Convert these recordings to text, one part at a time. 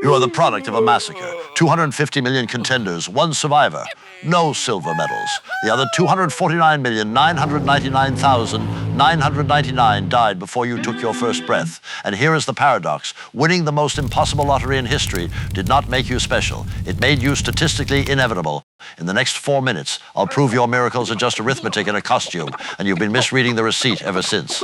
You are the product of a massacre. 250 million contenders, one survivor. No silver medals. The other 249,999,999 died before you took your first breath. And here is the paradox. Winning the most impossible lottery in history did not make you special. It made you statistically inevitable. In the next 4 minutes, I'll prove your miracles are just arithmetic in a costume, and you've been misreading the receipt ever since.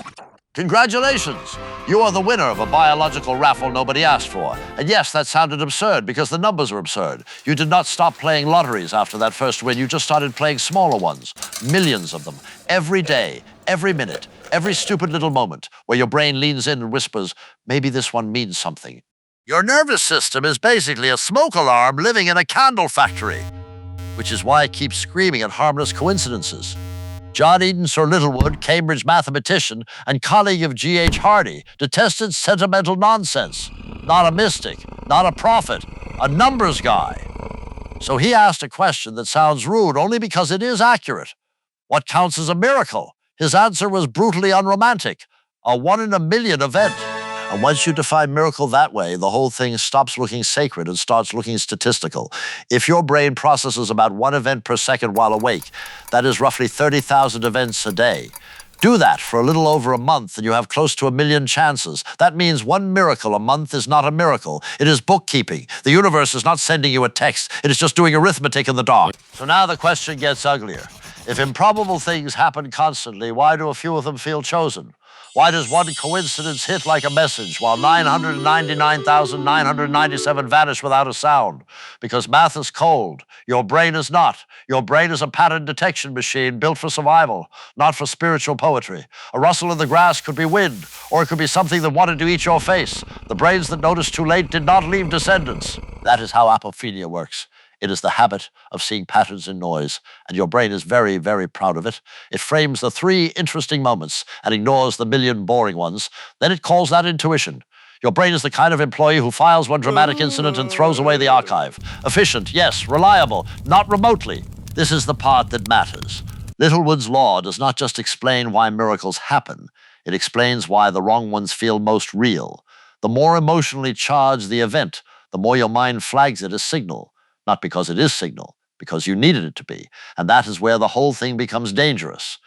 Congratulations! You are the winner of a biological raffle nobody asked for. And yes, that sounded absurd because the numbers are absurd. You did not stop playing lotteries after that first win. You just started playing smaller ones, millions of them, every day, every minute, every stupid little moment where your brain leans in and whispers, maybe this one means something. Your nervous system is basically a smoke alarm living in a candle factory, which is why it keeps screaming at harmless coincidences. John Eden Sir Littlewood, Cambridge mathematician and colleague of G.H. Hardy, detested sentimental nonsense. Not a mystic, not a prophet, a numbers guy. So he asked a question that sounds rude only because it is accurate. What counts as a miracle? His answer was brutally unromantic, a 1 in a million event. And once you define miracle that way, the whole thing stops looking sacred and starts looking statistical. If your brain processes about 1 event per second while awake, that is roughly 30,000 events a day. Do that for a little over a month and you have close to 1 million chances. That means 1 miracle a month is not a miracle. It is bookkeeping. The universe is not sending you a text. It is just doing arithmetic in the dark. So now the question gets uglier. If improbable things happen constantly, why do a few of them feel chosen? Why does one coincidence hit like a message while 999,997 vanish without a sound? Because math is cold. Your brain is not. Your brain is a pattern detection machine built for survival, not for spiritual poetry. A rustle in the grass could be wind, or it could be something that wanted to eat your face. The brains that noticed too late did not leave descendants. That is how apophenia works. It is the habit of seeing patterns in noise, and your brain is very, very proud of it. It frames the 3 interesting moments and ignores the million boring ones. Then it calls that intuition. Your brain is the kind of employee who files one dramatic incident and throws away the archive. Efficient, yes. Reliable, not remotely. This is the part that matters. Littlewood's Law does not just explain why miracles happen. It explains why the wrong ones feel most real. The more emotionally charged the event, the more your mind flags it as signal. Not because it is signal, because you needed it to be. And that is where the whole thing becomes dangerous.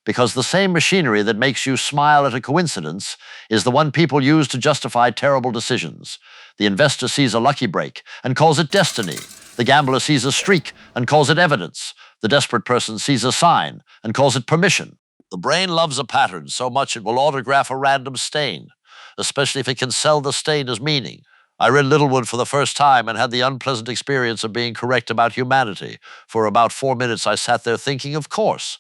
Because the same machinery that makes you smile at a coincidence is the one people use to justify terrible decisions. The investor sees a lucky break and calls it destiny. The gambler sees a streak and calls it evidence. The desperate person sees a sign and calls it permission. The brain loves a pattern so much it will autograph a random stain, especially if it can sell the stain as meaning. I read Littlewood for the first time and had the unpleasant experience of being correct about humanity. For about 4 minutes, I sat there thinking, of course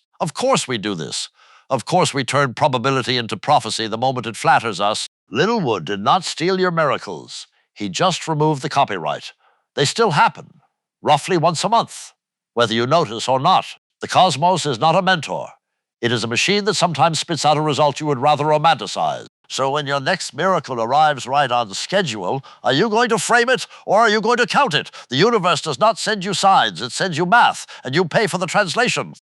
we do this. Of course we turn probability into prophecy the moment it flatters us. Littlewood did not steal your miracles. He just removed the copyright. They still happen, roughly once a month, whether you notice or not. The cosmos is not a mentor. It is a machine that sometimes spits out a result you would rather romanticize. So when your next miracle arrives right on schedule, are you going to frame it or are you going to count it? The universe does not send you signs, it sends you math, and you pay for the translation.